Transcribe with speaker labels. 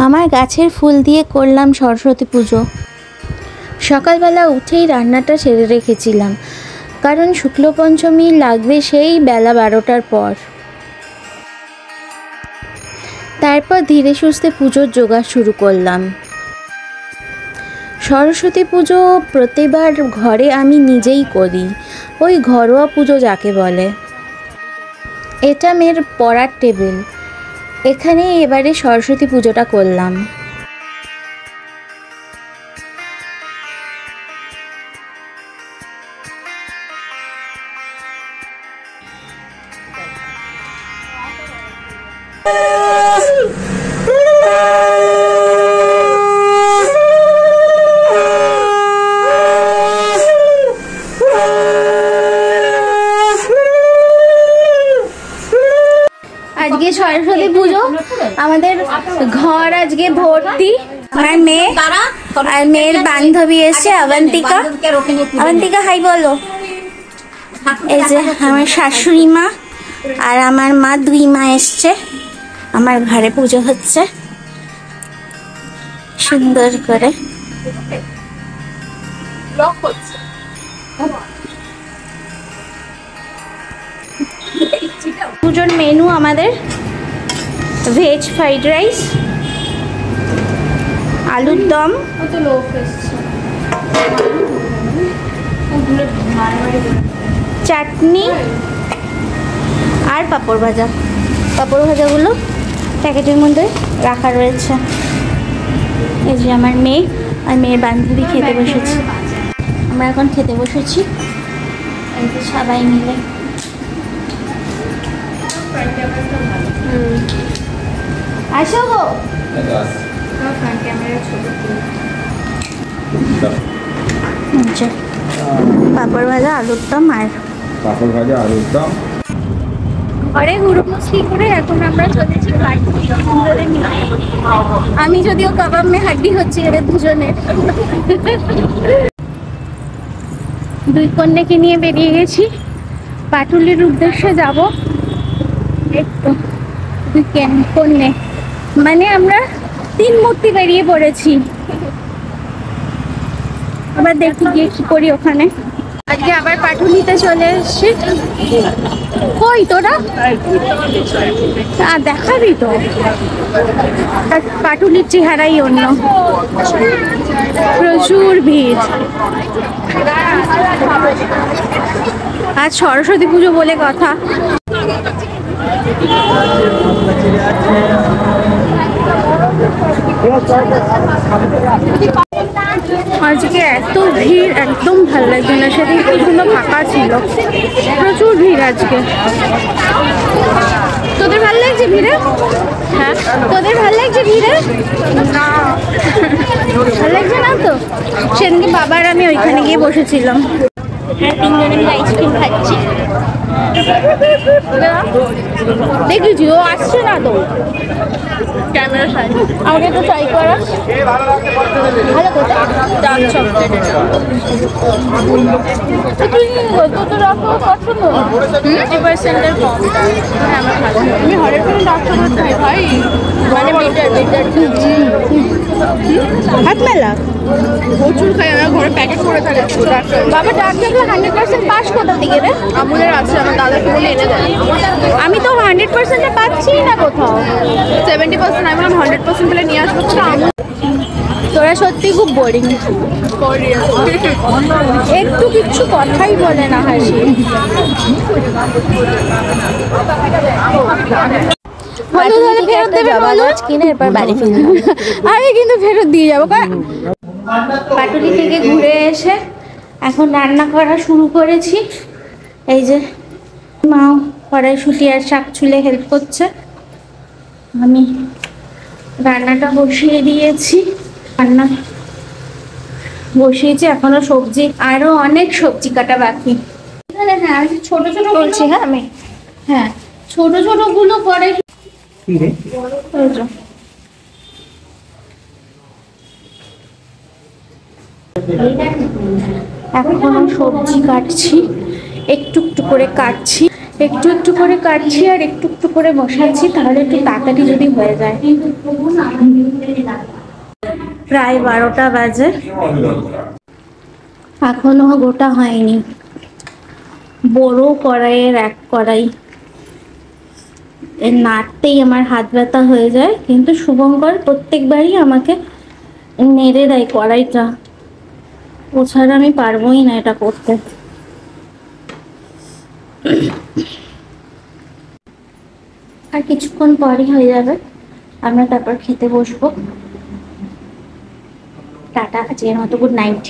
Speaker 1: আমার গাছের ফুল দিয়ে করলাম সরস্বতী পুজো। সকালবেলা উঠেই রান্নাটা সেরে রেখেছিলাম, কারণ শুক্লপঞ্চমী লাগবে সেই বেলা 12টার পর। তারপর ধীরে সুস্থে পুজোর জোগাড় শুরু করলাম। সরস্বতী পুজো প্রতিবার ঘরে আমি নিজেই করি, ওই ঘরোয়া পুজো যাকে বলে। এটা মেয়ের পড়ার টেবিল, এখানেই এবারে সরস্বতী পুজোটা করলাম। আজকে সরস্বতী পুজো, আমাদের ঘর আজকে ভর্তি। আমার মেয়ে আর মেয়ের বান্ধবী এসছে অবন্তিকা। অবন্তিকা হাই বলো। এই যে আমার শাশুড়ি মা আর আমার মা, দুই মা এসছে। আমার ঘরে পুজো হচ্ছে সুন্দর করে। পুজোর মেনু আমাদের ভেজ ফ্রাইড রাইস, আলুর দম, চাটনি আর পাঁপড় ভাজা। পাঁপড় ভাজাগুলো প্যাকেটের মধ্যে রাখা রয়েছে। এই যে আমার মেয়ে আর মেয়ের বান্ধবী খেতে বসেছি। আমরা এখন খেতে বসেছি এই যে সবাই মিলে। আসো গো। পাঁপড় ভাজা, আলুর দম আর
Speaker 2: পাঁপড় ভাজা, আলুর দম।
Speaker 1: ঘরে গুরুমুসলি করে এখন আমরা চলেছি আমি যদিও কাবাব মে হাড্ডি হচ্ছে এদের দুজনের। দুই কন্যাকে নিয়ে বেরিয়ে গেছি, পাটুলির উদ্দেশ্যে যাব। একটু দুই কন্যা মানে আমরা 3 মূর্তি বেরিয়ে পড়েছি। আবার দেখি গিয়ে কি করি ওখানে। আজকে আবার পাটুলিতে চলে এসছি। কই তোরা দেখাবি তো? পাটুলির চেহারাই অন্য, প্রচুর ভিড়। আজ সরস্বতী পুজো বলে কথা। আজকে এত ভিড়, একদম ভালো লাগছে না। সেদিন পুরো ফাঁকা ছিল, প্রচুর ভিড় আজকে। তোদের ভালো লাগছে ভিড়ে? হ্যাঁ, তোদের ভালো লাগছে ভিড়ে? না, ভালো লাগছে না তো। সেদিনকে বাবার আমি ওইখানে গিয়ে বসেছিলাম। হ্যাঁ, 3 জনে মিলে আইসক্রিম খাচ্ছি। দেখেছি ও আসছে না তো ক্যামেরা সাইড। আমাকে তো ট্রাই করা ভালো কথা। ডার্ক চকলেট তো রাখো পছন্দ 50%-এর কম। হ্যাঁ, আমার ভালো। আমি 100% ডার্ক চকলেট খাই ভাই, মানে বেটার হাত মেলা প্রচুর খাই। আমার ঘরে প্যাকেট করে থাকে বাবা। ডার্ক চকলেট 100% পাস কোথা থেকে রে? আমুলের আছে, আমার দাদাকে বলে এনে দেয়। আমি তো 100% পাচ্ছি না কোথাও। 70%। আমি বললাম 100% পেলে নিয়ে আসবো। তোরা সত্যি খুব বোরিং, একটু কিচ্ছু কথাই বলে না। হাসি আমি কিন্তু ফেরত দিয়ে যাবো। পাটুলি থেকে ঘুরে এসে এখন রান্না করা শুরু করেছি। এই যে মা কড়াইশুঁটি আর শাক ছুলে হেল্প করছে, আমি রান্নাটা বসিয়ে দিয়েছি। রান্না বসিয়েছি, এখনো সবজি, আরো অনেক সবজি কাটা বাকি। হ্যাঁ, আমি ছোট ছোট বলছি। হ্যাঁ, আমি হ্যাঁ ছোট ছোট গুলো পরে এখনো সবজি কাটছি, একটু একটু করে কাটছি। একটু একটু করে কাটছি আর একটু একটু করে বসাচ্ছি, তাহলে একটু তাড়াতাড়ি যদি হয়ে যায়। প্রায় 12টা বাজে, এখনো গোটা হয়নি। বড় কড়াইয়ের এক কড়াই এর নাড়তেই আমার হাত ব্যথা হয়ে যায়, কিন্তু শুভঙ্কর প্রত্যেকবারই আমাকে নেড়ে দেয় কড়াইটা, ও ছাড়া আমি পারবোই না এটা করতে। আর কিছুক্ষণ পরই হয়ে যাবে, আমরা তারপর খেতে বসবো। টাটা, আজকের মতো গুড নাইট।